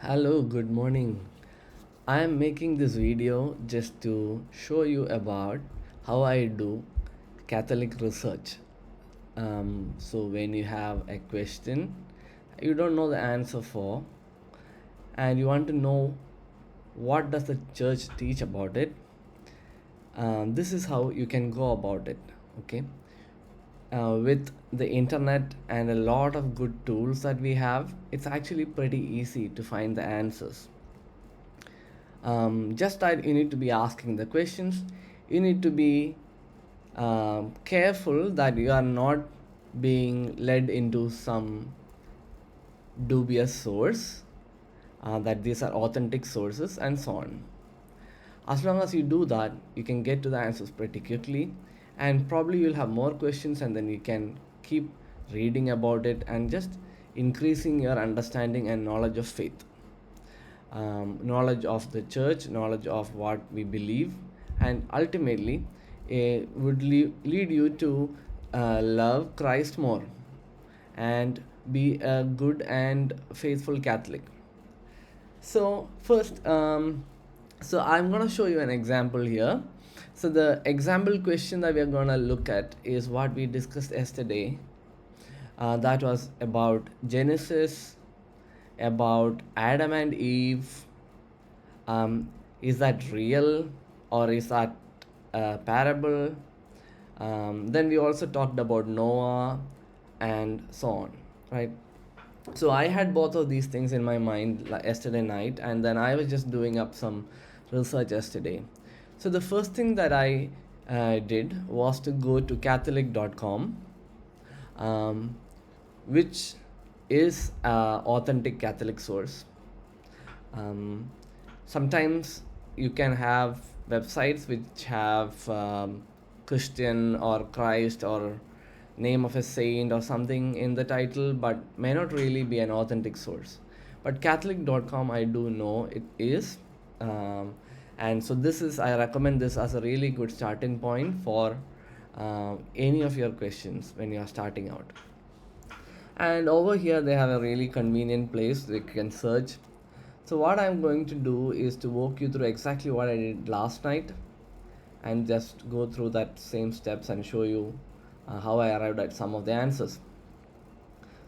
Hello, good morning. I am making this video just to show you about how I do Catholic research. So, when you have a question you don't know the answer for, and you want to know what does the church teach about it, this is how you can go about it. Okay, with the internet and a lot of good tools that we have, it's actually pretty easy to find the answers. Just that you need to be asking the questions. You need to be careful that you are not being led into some dubious source, that these are authentic sources, and so on. As long as you do that, you can get to the answers pretty quickly, and probably you'll have more questions, and then you can keep reading about it and just increasing your understanding and knowledge of faith, knowledge of the church, knowledge of what we believe, and ultimately would lead you to love Christ more and be a good and faithful Catholic. So first, so I'm gonna show you an example here. So the example question that we are gonna look at is what we discussed yesterday. That was about Genesis, about Adam and Eve. Is that real or is that a parable? Then we also talked about Noah and so on, right? So I had both of these things in my mind yesterday night, and then I was just doing up some research yesterday. So the first thing that I did was to go to Catholic.com, um, which is an authentic Catholic source. Um, Sometimes you can have websites which have Christian or Christ or name of a saint or something in the title, but may not really be an authentic source. But Catholic.com, I do know it is. Um, and so I recommend this as a really good starting point for any of your questions when you are starting out. And over here they have a really convenient place you can search. So what I'm going to do is to walk you through exactly what I did last night and just go through that same steps and show you how I arrived at some of the answers.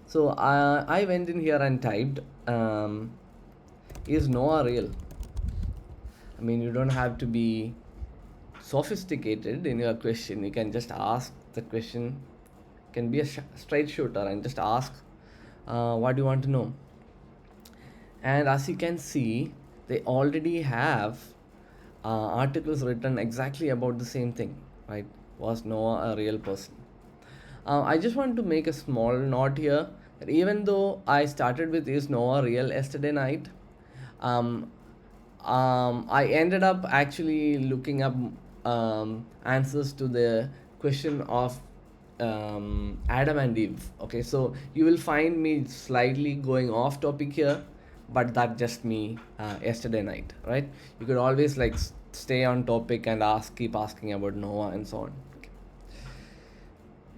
So I went in here and typed, is Noah real? I mean, you don't have to be sophisticated in your question. You can just ask the question, can be a straight shooter, and just ask what you want to know. And as you can see, they already have articles written exactly about the same thing, right? Was Noah a real person? I just want to make a small note here that even though I started with is Noah real yesterday night, um, I ended up actually looking up answers to the question of Adam and Eve. Okay, so you will find me slightly going off topic here, but that just me yesterday night, right? You could always like stay on topic and keep asking about Noah and so on.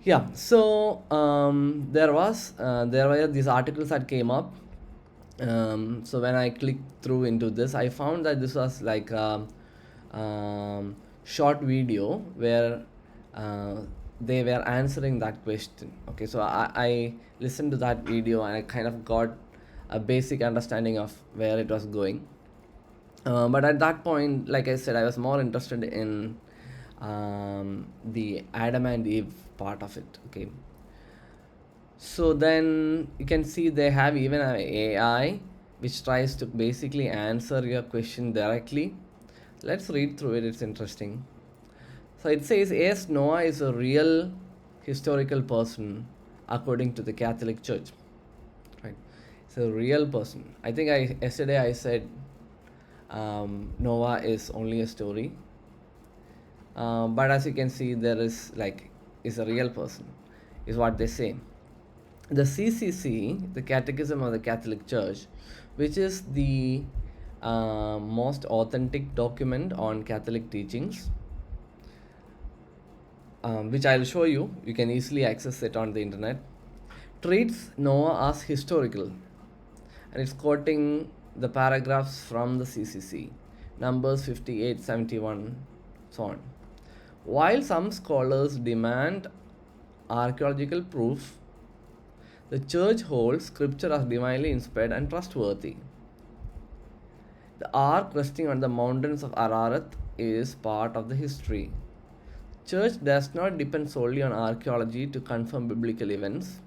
Yeah, so there were these articles that came up. So when I clicked through into this, I found that this was like a short video where uh, they were answering that question. Okay, so I listened to that video and I kind of got a basic understanding of where it was going. But at that point, like I said, I was more interested in the Adam and Eve part of it. Okay, so then you can see they have even an AI which tries to basically answer your question directly. Let's read through it, it's interesting. So it says, yes, Noah is a real historical person according to the Catholic Church. Right? It's a real person. I think yesterday I said Noah is only a story. But as you can see, there is a real person, is what they say. The CCC, the Catechism of the Catholic Church, which is the most authentic document on Catholic teachings, which I'll show you. You can easily access it on the internet. Treats Noah as historical, and it's quoting the paragraphs from the CCC, Numbers 58, 71, so on. While some scholars demand archaeological proof, the church holds scripture as divinely inspired and trustworthy. The ark resting on the mountains of Ararat is part of the history. Church does not depend solely on archaeology to confirm biblical events.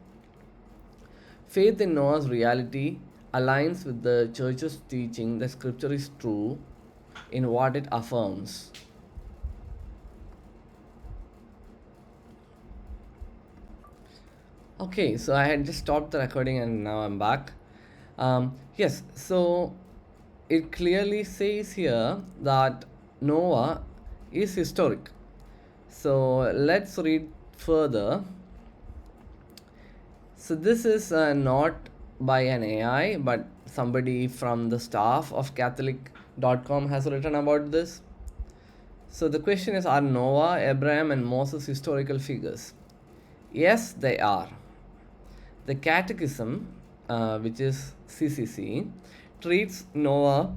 Faith in Noah's reality aligns with the church's teaching that scripture is true in what it affirms. Okay, so I had just stopped the recording and now I'm back. Yes, so it clearly says here that Noah is historic. So let's read further. So this is not by an AI, but somebody from the staff of Catholic.com has written about this. So the question is, are Noah, Abraham, and Moses historical figures? Yes, they are. The Catechism, which is CCC, treats Noah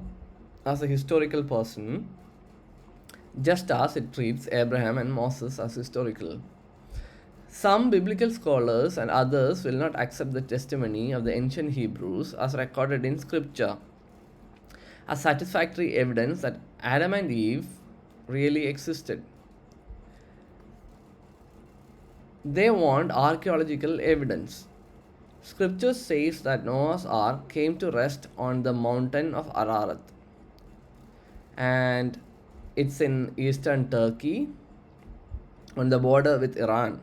as a historical person, just as it treats Abraham and Moses as historical. Some biblical scholars and others will not accept the testimony of the ancient Hebrews as recorded in Scripture as satisfactory evidence that Adam and Eve really existed. They want archaeological evidence. Scripture says that Noah's ark came to rest on the mountain of Ararat, and it's in eastern Turkey on the border with Iran.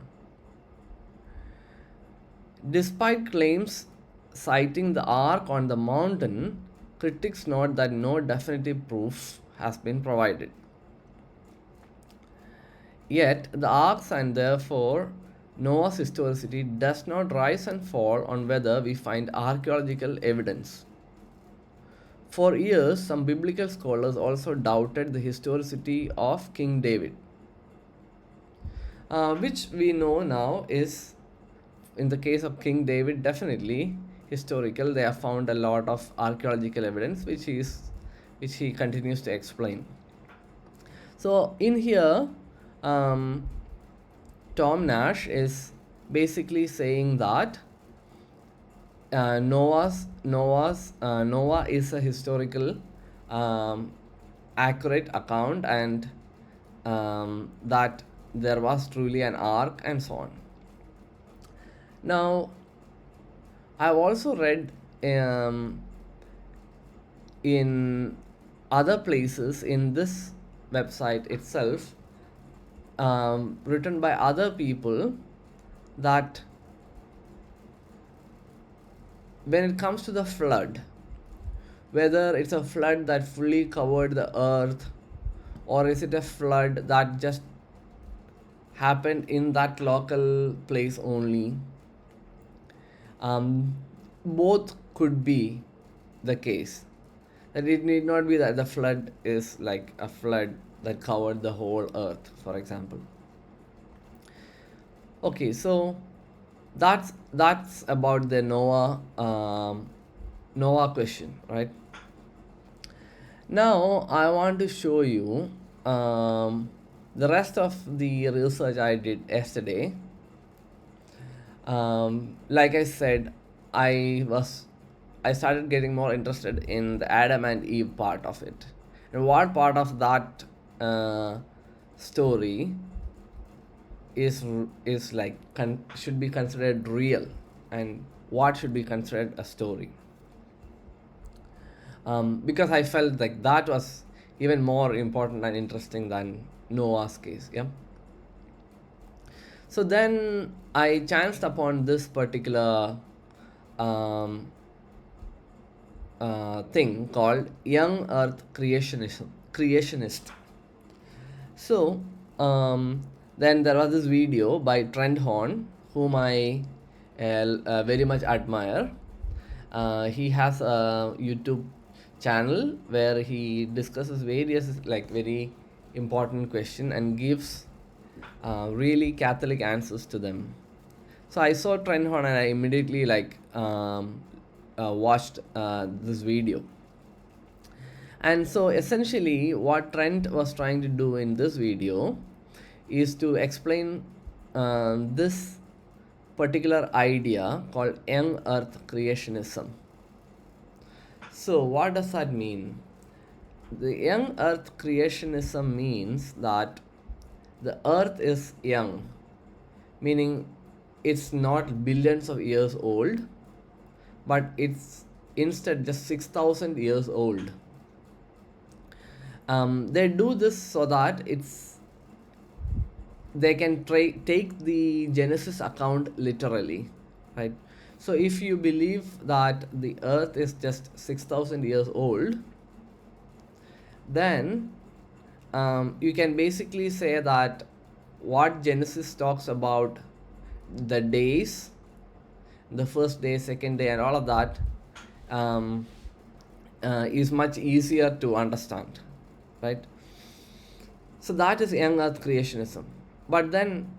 Despite claims citing the ark on the mountain, critics note that no definitive proof has been provided. Yet, the ark's and therefore Noah's historicity does not rise and fall on whether we find archaeological evidence. For years, some biblical scholars also doubted the historicity of King David, which we know now is, in the case of King David, definitely historical. They have found a lot of archaeological evidence, which he continues to explain. So in here, Tom Nash is basically saying that Noah is a historical, accurate account, and that there was truly an ark and so on. Now, I've also read in other places in this website itself, written by other people, that when it comes to the flood, whether it's a flood that fully covered the earth, or is it a flood that just happened in that local place only, both could be the case. That it need not be that the flood is like a flood that covered the whole earth, for example. Okay, so that's about the Noah question, right? Now I want to show you the rest of the research I did yesterday. Like I said, I started getting more interested in the Adam and Eve part of it, and what part of that story is like should be considered real, and what should be considered a story. Because I felt like that was even more important and interesting than Noah's case. Yeah. So then I chanced upon this particular thing called Young Earth Creationist. So then there was this video by Trent Horn, whom I very much admire. He has a YouTube channel where he discusses various very important questions and gives really Catholic answers to them. So I saw Trent Horn and I immediately watched this video. And so essentially what Trent was trying to do in this video is to explain this particular idea called young earth creationism. So what does that mean? The young earth creationism means that the earth is young, meaning it's not billions of years old, but it's instead just 6,000 years old. They do this so that they can take the Genesis account literally, right? So if you believe that the earth is just 6,000 years old, then you can basically say that what Genesis talks about, the days, the first day, second day, and all of that, is much easier to understand, right? So that is young earth creationism. But then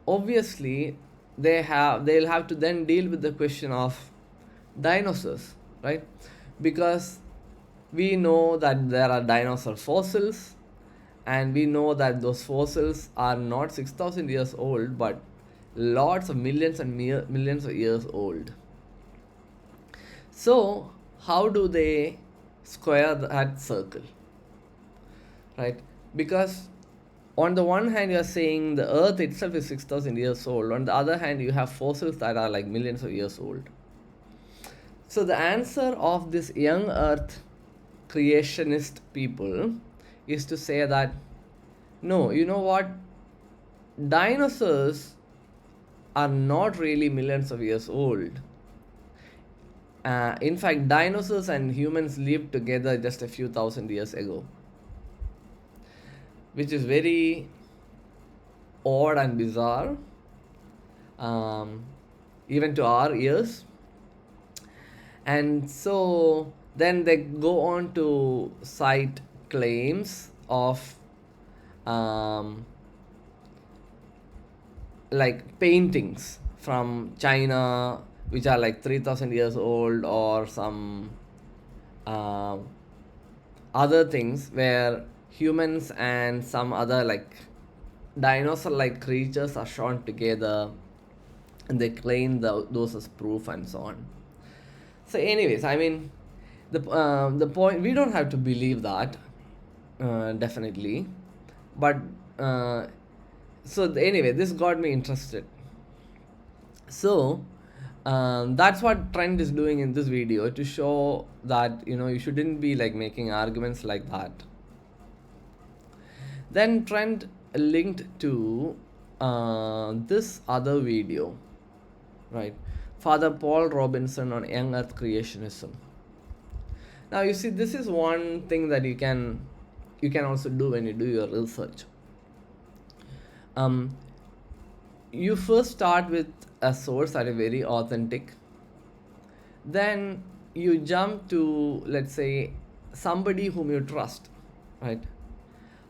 obviously they'll have to then deal with the question of dinosaurs, right? Because we know that there are dinosaur fossils, and we know that those fossils are not 6,000 years old, but lots of millions and millions of years old. So how do they square that circle, right? Because on the one hand you are saying the earth itself is 6,000 years old, on the other hand you have fossils that are like millions of years old. So the answer of this young earth creationist people is to say that no, you know what, dinosaurs are not really millions of years old. In fact, dinosaurs and humans lived together just a few thousand years ago, which is very odd and bizarre, even to our ears. And so then they go on to cite claims of like paintings from China which are like 3,000 years old, or some other things where humans and some other like dinosaur like creatures are shown together, and they claim those as proof and so on. So anyways, I mean, the point, we don't have to believe that, definitely, but anyway, this got me interested. So that's what Trent is doing in this video, to show that you shouldn't be like making arguments like that. Then Trent linked to this other video, right? Father Paul Robinson on young earth creationism. Now you see, this is one thing that you can also do when you do your research. You first start with a source that is very authentic. Then you jump to, let's say, somebody whom you trust, right?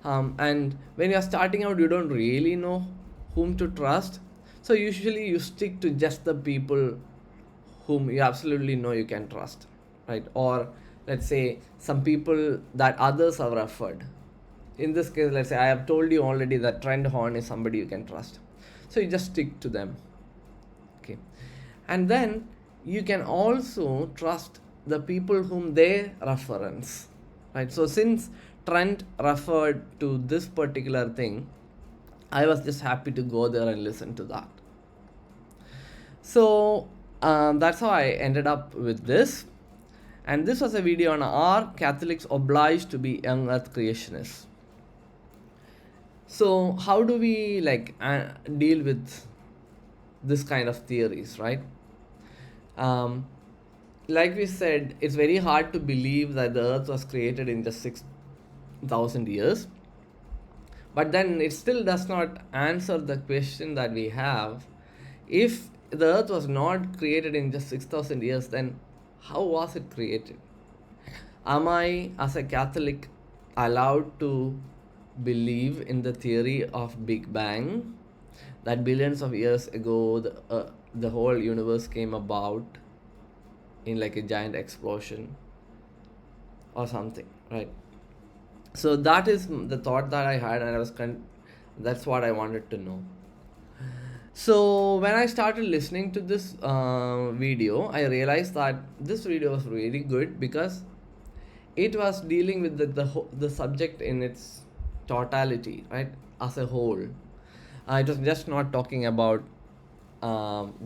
And when you're starting out, you don't really know whom to trust. So usually you stick to just the people whom you absolutely know you can trust, right? Or let's say some people that others have referred. In this case, let's say I have told you already that Trent Horn is somebody you can trust. So you just stick to them. Okay. And then you can also trust the people whom they reference, right? So since Trent referred to this particular thing, I was just happy to go there and listen to that. So that's how I ended up with this. And this was a video on, are Catholics obliged to be young earth creationists? So how do we deal with this kind of theories, right? Like we said, it's very hard to believe that the earth was created in just 6,000 years. But then it still does not answer the question that we have. If the earth was not created in just 6,000 years, then how was it created? Am I, as a Catholic, allowed to believe in the theory of Big Bang, that billions of years ago the whole universe came about in like a giant explosion? or something, right? So that is the thought that I had, and that's what I wanted to know. So when I started listening to this video, I realized that this video was really good because it was dealing with the subject in its totality, right, as a whole. It was just not talking about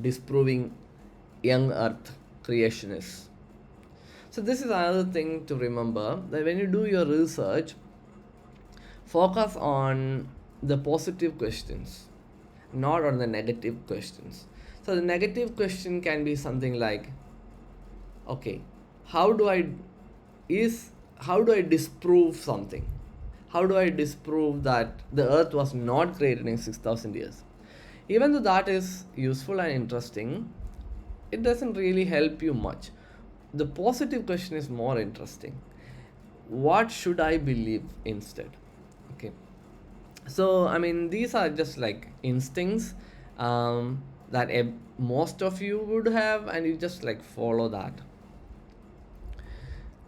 disproving young Earth creationists. So this is another thing to remember, that when you do your research, focus on the positive questions, not on the negative questions. So the negative question can be something like, okay, how do I how do I disprove something? How do I disprove that the earth was not created in 6,000 years? Even though that is useful and interesting, it doesn't really help you much. The positive question is more interesting. What should I believe instead? Okay. So, I mean, these are just like instincts that most of you would have, and you just like follow that.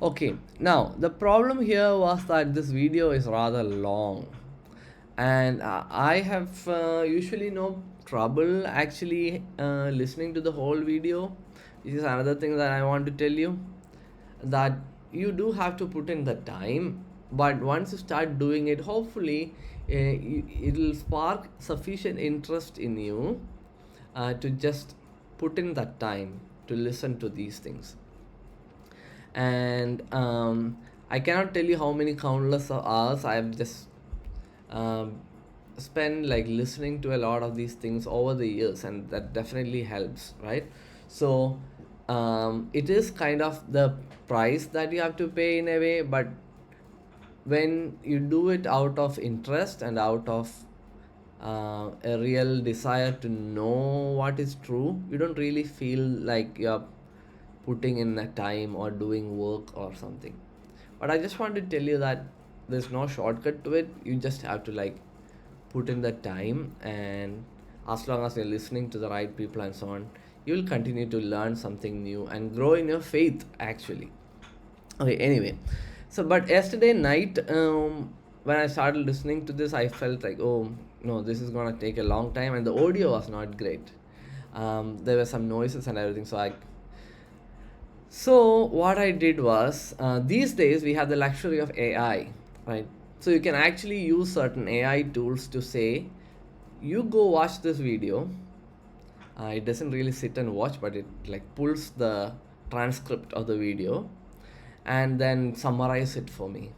Okay, now the problem here was that this video is rather long, and I have usually no trouble actually listening to the whole video. This is another thing that I want to tell you, that you do have to put in the time, but once you start doing it, hopefully it'll spark sufficient interest in you to just put in that time to listen to these things. And I cannot tell you how many countless of hours I've just um, spent like listening to a lot of these things over the years, and that definitely helps, right? So it is kind of the price that you have to pay in a way, but when you do it out of interest and out of a real desire to know what is true, you don't really feel like you're putting in the time or doing work or something. But I just want to tell you that there's no shortcut to it. You just have to like put in the time, and as long as you're listening to the right people and so on, you will continue to learn something new and grow in your faith actually. Okay, anyway, so but yesterday night, when I started listening to this, I felt like, oh no, this is gonna take a long time, and the audio was not great. There were some noises and everything, so what I did was, these days we have the luxury of AI, right? So you can actually use certain AI tools to say, you go watch this video. It doesn't really sit and watch, but it like pulls the transcript of the video and then summarize it for me,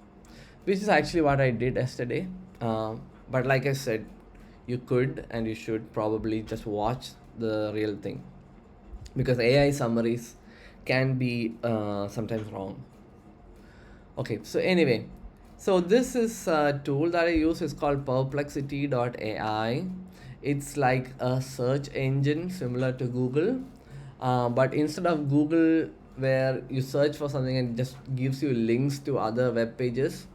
which is actually what I did yesterday. But like I said, you could and you should probably just watch the real thing, because AI summaries can be sometimes wrong. Okay, so anyway, so this is a tool that I use. Is called Perplexity.ai. It's like a search engine similar to Google, but instead of Google, where you search for something and it just gives you links to other web pages,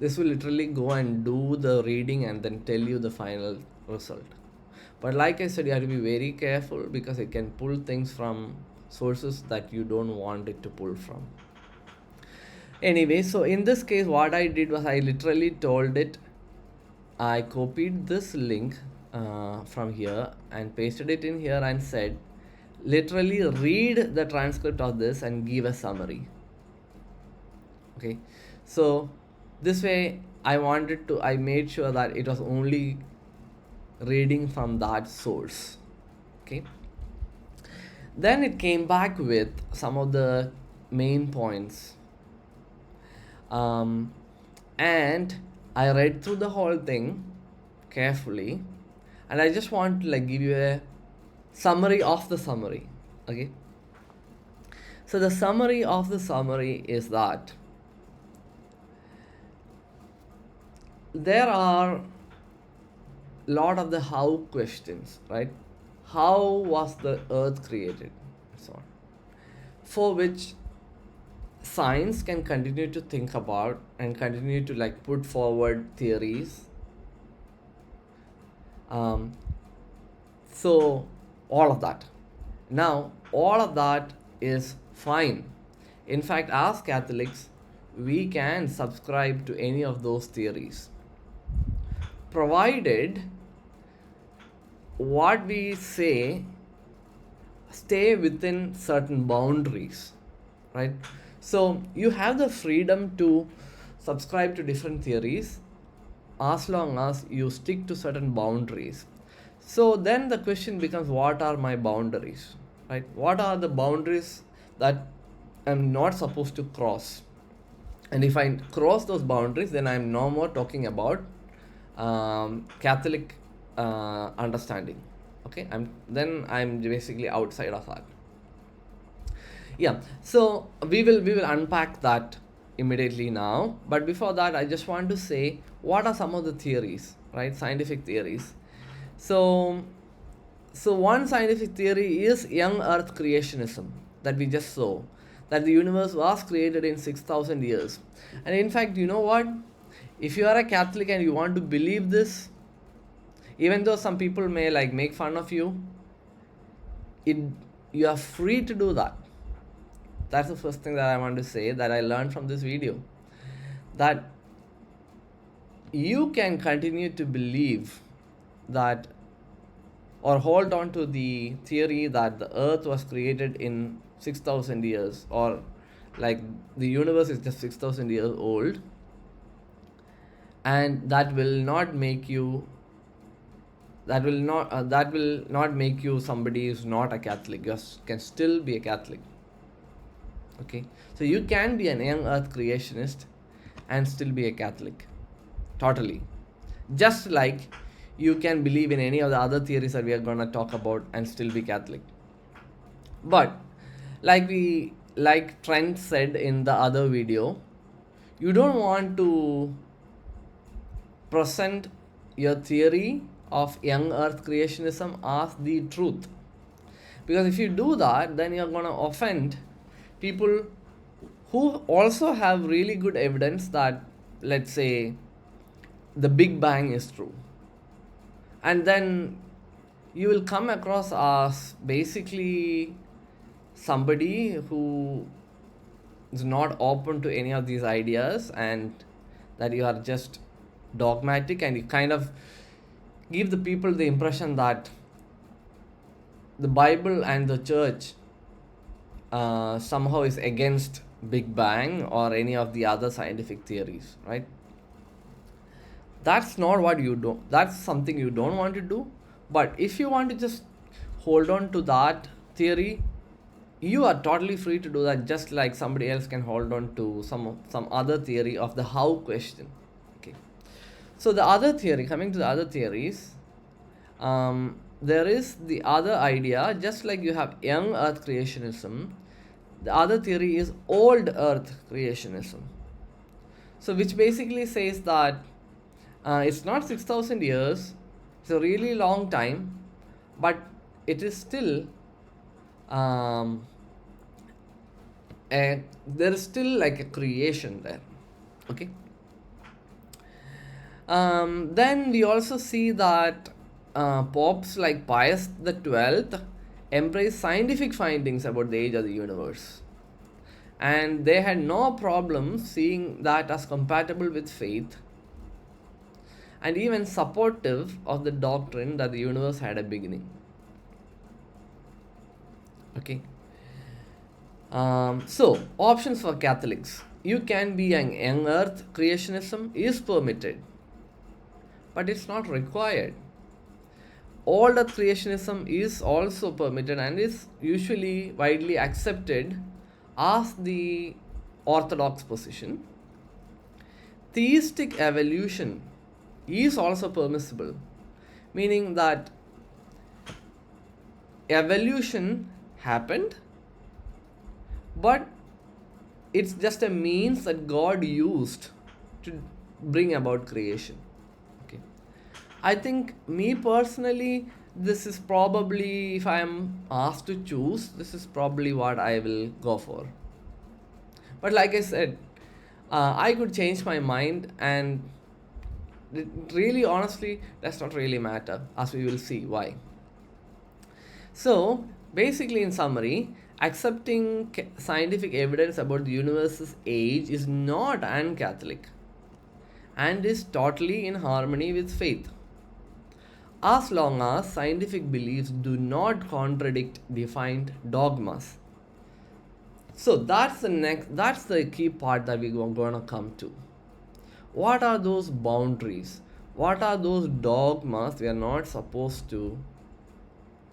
this will literally go and do the reading and then tell you the final result. But like I said, you have to be very careful because it can pull things from sources that you don't want it to pull from. Anyway, so in this case, what I did was I literally told it, I copied this link from here and pasted it in here and said, literally read the transcript of this and give a summary. Okay, so this way I made sure that it was only reading from that source. Okay, then it came back with some of the main points, and I read through the whole thing carefully, and I just want to like give you a summary of the summary. Okay, so the summary of the summary is that there are a lot of the how questions, right? How was the earth created, and so on, for which science can continue to think about and continue to like put forward theories. So all of that, now all of that is fine. In fact, as Catholics, we can subscribe to any of those theories, provided what we say stay within certain boundaries, right? So you have the freedom to subscribe to different theories as long as you stick to certain boundaries. So then the question becomes, what are my boundaries, right? What are the boundaries that I'm not supposed to cross? And if I cross those boundaries, then I'm no more talking about Catholic understanding. Okay, I'm basically outside of that. Yeah, so we will unpack that immediately now. But before that, I just want to say what are some of the theories, right? Scientific theories. So one scientific theory is young Earth creationism that we just saw, that the universe was created in 6,000 years. And in fact, you know what? If you are a Catholic and you want to believe this, even though some people may like make fun of you, it you are free to do that. That's the first thing that I want to say, that I learned from this video, that you can continue to believe that, or hold on to the theory that the earth was created in 6,000 years, or like the universe is just 6,000 years old, and that will not make you make you somebody who's not a Catholic. You can still be a Catholic. Okay, so you can be an young earth creationist and still be a Catholic, totally. Just like you can believe in any of the other theories that we are going to talk about and still be Catholic. But like Trent said in the other video, you don't want to present your theory of young earth creationism as the truth, because if you do that, then you're going to offend people who also have really good evidence that, let's say, the Big Bang is true. And then you will come across as basically somebody who is not open to any of these ideas, and that you are just dogmatic, and you kind of give the people the impression that the Bible and the church somehow is against Big Bang or any of the other scientific theories, right? That's not what you do. That's something you don't want to do. But if you want to just hold on to that theory, you are totally free to do that, just like somebody else can hold on to some other theory of the how question. Okay. So the other theory, coming to the other theories, there is the other idea, just like you have young earth creationism, the other theory is old earth creationism. So which basically says that it's not 6,000 years, it's a really long time, but it is still, there is still like a creation there. Okay. Then we also see that popes like Pius XII embraced scientific findings about the age of the universe, and they had no problem seeing that as compatible with faith, and even supportive of the doctrine that the universe had a beginning. Okay. So options for Catholics: you can be an young earth creationism is permitted, but it's not required. Old earth creationism is also permitted and is usually widely accepted as the orthodox position. Theistic evolution is also permissible, meaning that evolution happened, but it's just a means that God used to bring about creation. Okay. I think, me personally, this is probably, if I am asked to choose, this is probably what I will go for. But like I said, I could change my mind, and it really, honestly, does not really matter, as we will see why. So basically, in summary, Accepting scientific evidence about the universe's age is not un-Catholic and is totally in harmony with faith, as long as scientific beliefs do not contradict defined dogmas. So that's the key part that we're going to come to. What are those boundaries? What are those dogmas we are not supposed to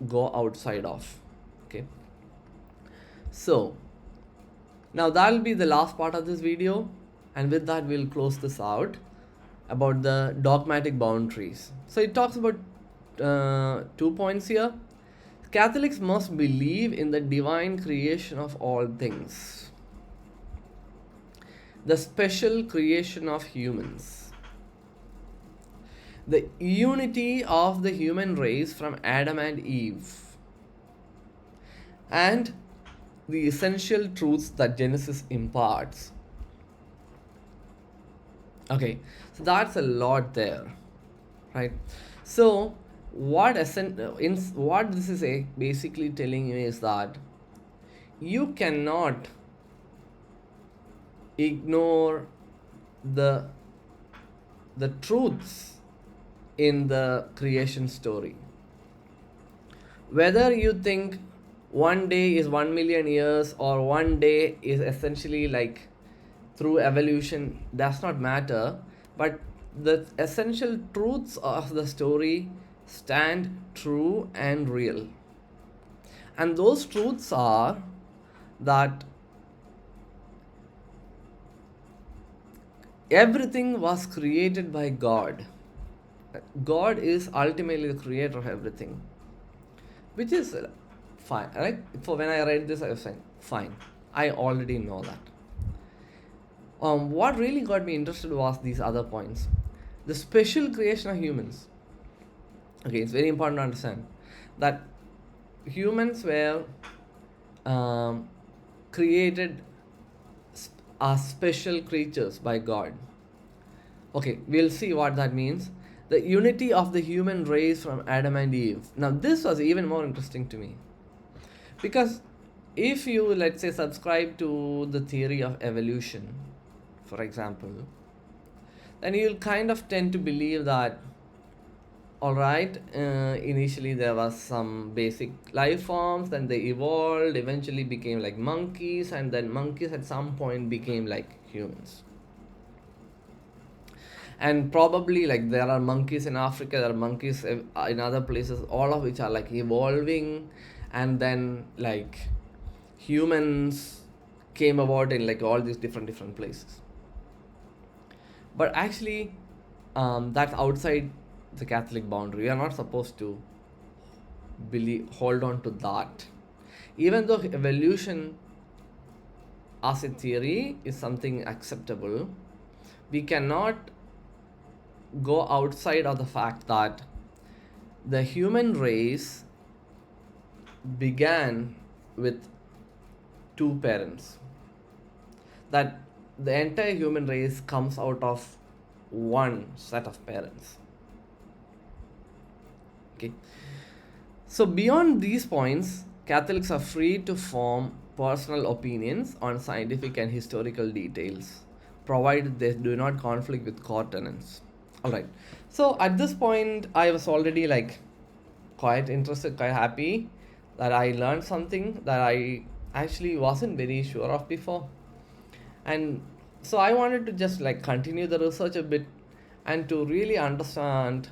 go outside of? Okay. So now that'll be the last part of this video, and with that we'll close this out about the dogmatic boundaries. So it talks about 2 points here. Catholics must believe in the divine creation of all things, the special creation of humans, the unity of the human race from Adam and Eve, and the essential truths that Genesis imparts. Okay, so that's a lot there, right? So what this is basically telling you is that you cannot ignore the truths in the creation story. Whether you think one day is 1 million years or one day is essentially like through evolution, does not matter, but the essential truths of the story stand true and real. And those truths are that everything was created by God. God is ultimately the creator of everything, which is fine, right? For when I read this, I was saying, fine, I already know that. What really got me interested was these other points. The special creation of humans. Okay, it's very important to understand that humans were created as special creatures by God. Okay, we'll see what that means. The unity of the human race from Adam and Eve. Now, this was even more interesting to me, because if you, let's say, subscribe to the theory of evolution, for example, then you'll kind of tend to believe that, all right, initially there was some basic life forms, then they evolved, eventually became like monkeys, and then monkeys at some point became like humans. And probably like there are monkeys in Africa, there are monkeys in other places, all of which are like evolving, and then like humans came about in like all these different places. But actually, that's outside the Catholic boundary. We are not supposed to hold on to that. Even though evolution as a theory is something acceptable, we cannot go outside of the fact that the human race began with two parents. That the entire human race comes out of one set of parents. Okay. So beyond these points, Catholics are free to form personal opinions on scientific and historical details, provided they do not conflict with core tenets. Alright. So at this point, I was already like quite interested, quite happy that I learned something that I actually wasn't very sure of before. And so I wanted to just like continue the research a bit and to really understand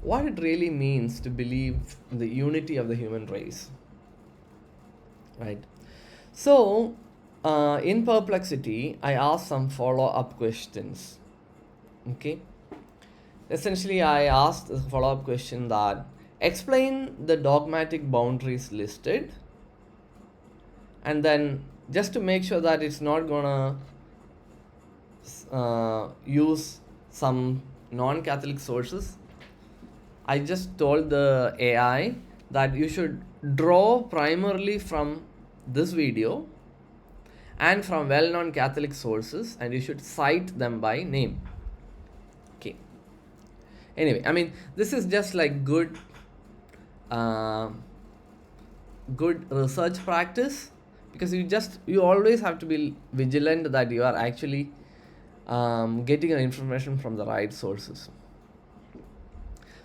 what it really means to believe in the unity of the human race. Right. So, in perplexity, I asked some follow-up questions. Okay. Essentially, I asked a follow-up question that explain the dogmatic boundaries listed, and then just to make sure that it's not gonna use some non-Catholic sources, I just told the AI that you should draw primarily from this video and from well-known Catholic sources, and you should cite them by name. Okay. Anyway, I mean, this is just like good research practice, because you always have to be vigilant that you are actually getting your information from the right sources.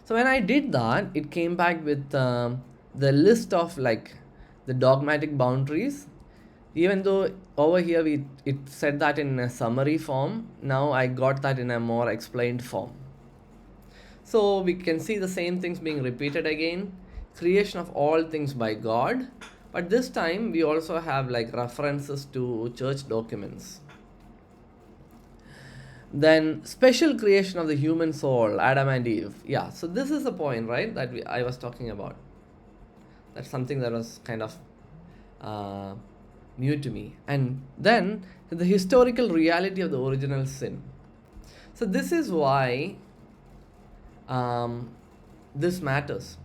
So when I did that, it came back with the list of like the dogmatic boundaries. Even though over here it said that in a summary form, now I got that in a more explained form. So we can see the same things being repeated again. Creation of all things by God. But this time we also have like references to church documents. Then special creation of the human soul, Adam and Eve. Yeah, so this is the point, right, that I was talking about. That's something that was kind of new to me. And then the historical reality of the original sin. So this is why this matters.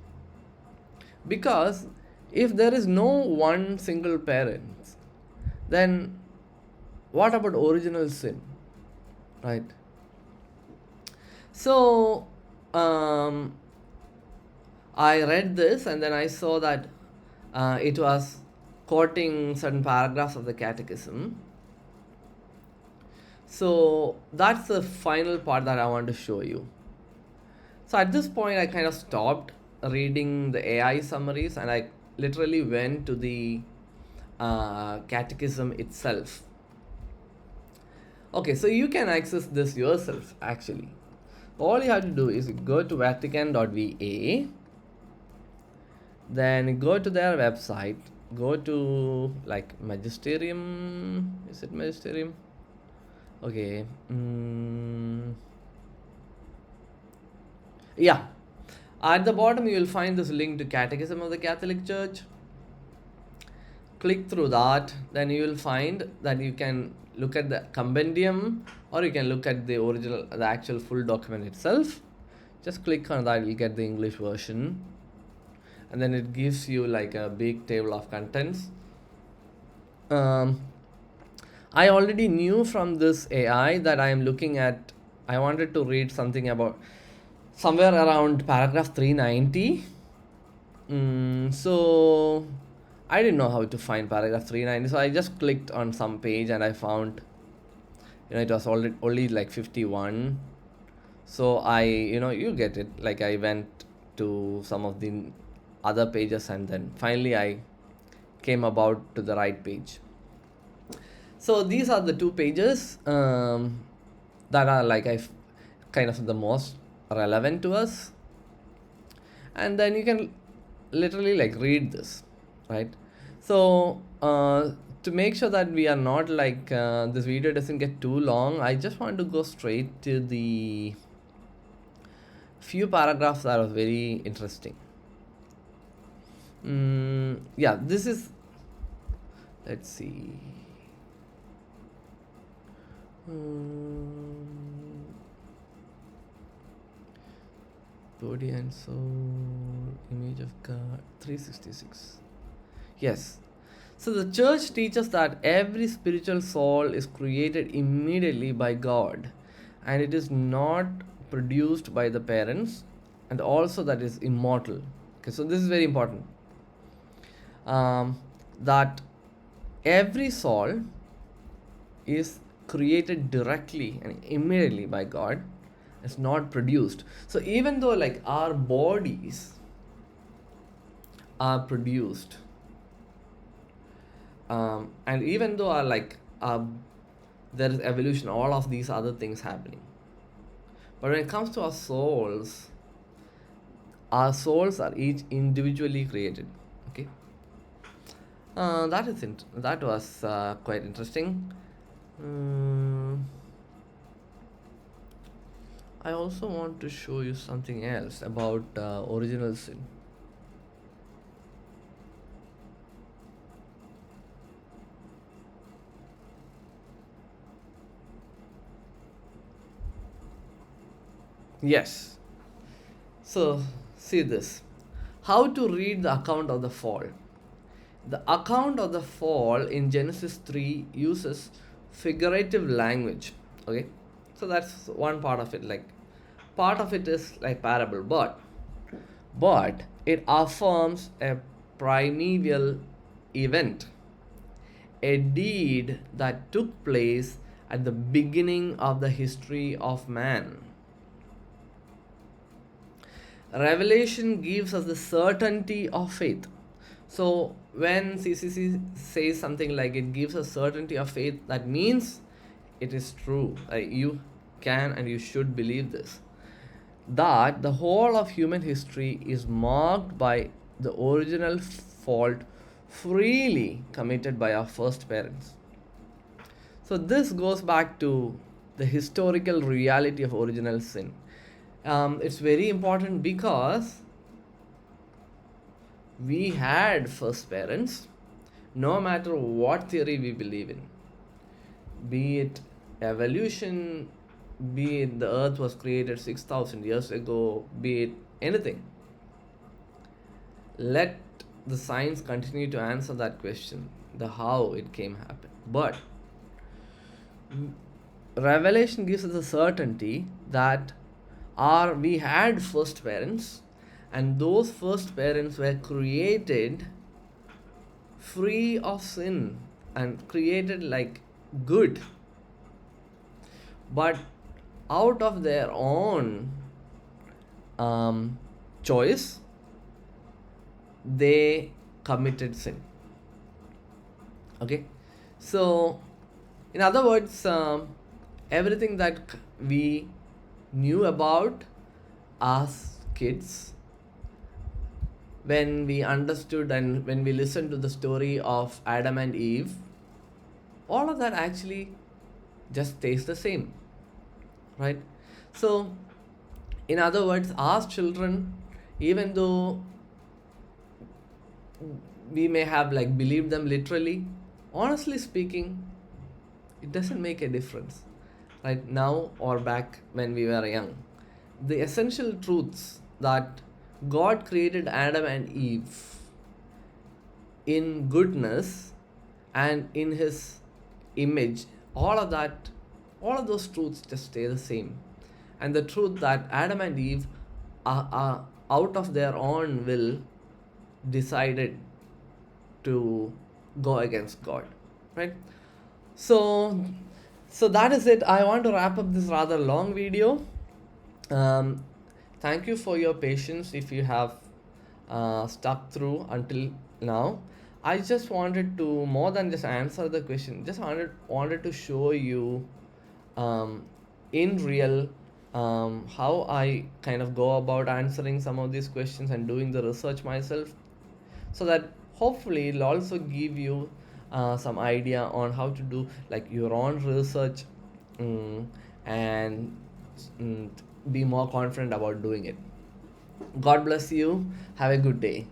Because if there is no one single parent, then what about original sin? Right? So I read this and then I saw that it was quoting certain paragraphs of the catechism. So that's the final part that I want to show you. So at this point, I kind of stopped reading the AI summaries and I literally went to the catechism itself. Okay, so you can access this yourself actually. All you have to do is go to vatican.va, then go to their website, go to like magisterium. Is it magisterium? Okay. Yeah. At the bottom, you will find this link to Catechism of the Catholic Church. Click through that, then you will find that you can look at the compendium or you can look at the original, the actual full document itself. Just click on that, you'll get the English version. And then it gives you like a big table of contents. I already knew from this AI that I am looking at, I wanted to read something about somewhere around paragraph 390. So I didn't know how to find paragraph 390, so I just clicked on some page and I found, it was only like 51. So I, you get it, like I went to some of the other pages and then finally I came about to the right page. So these are the two pages that are like kind of the most relevant to us, and then you can literally like read this, right? So to make sure that we are not like this video doesn't get too long, I just want to go straight to the few paragraphs that are very interesting. Yeah, this is, let's see. Body and soul, image of God, 366. Yes. So the church teaches that every spiritual soul is created immediately by God and it is not produced by the parents, and also that is immortal. Okay, so this is very important. That every soul is created directly and immediately by God. It's not produced. So even though like our bodies are produced, and even though there is evolution, all of these other things happening, but when it comes to our souls are each individually created. Okay, that was quite interesting. I also want to show you something else about original sin. Yes. So, see this. How to read the account of the fall. The account of the fall in Genesis 3 uses figurative language. Okay? So that's one part of it. Like, part of it is like parable, but it affirms a primeval event. a deed that took place at the beginning of the history of man. Revelation gives us the certainty of faith. So when CCC says something like it gives us certainty of faith, that means it is true. You can and you should believe this. That the whole of human history is marked by the original fault freely committed by our first parents. So this goes back to the historical reality of original sin. It's very important because we had first parents, no matter what theory we believe in, be it evolution, be it the earth was created 6,000 years ago, be it anything. Let the science continue to answer that question, the how it came happen. But Revelation gives us a certainty that we had first parents, and those first parents were created free of sin and created like good, but out of their own choice they committed sin. Okay, so in other words, everything that we knew about as kids, when we understood and when we listened to the story of Adam and Eve, all of that actually just stays the same, right? So in other words, as children, even though we may have like believed them literally, honestly speaking, it doesn't make a difference, right? Now or back when we were young, the essential truths that God created Adam and Eve in goodness and in his image, all of those truths just stay the same. And the truth that Adam and Eve are out of their own will decided to go against God, right? So that is it. I want to wrap up this rather long video. Thank you for your patience if you have stuck through until now. I just wanted to, more than just answer the question, just wanted to show you in real how I kind of go about answering some of these questions and doing the research myself, so that hopefully it'll also give you some idea on how to do like your own research, and be more confident about doing it. God bless you. Have a good day.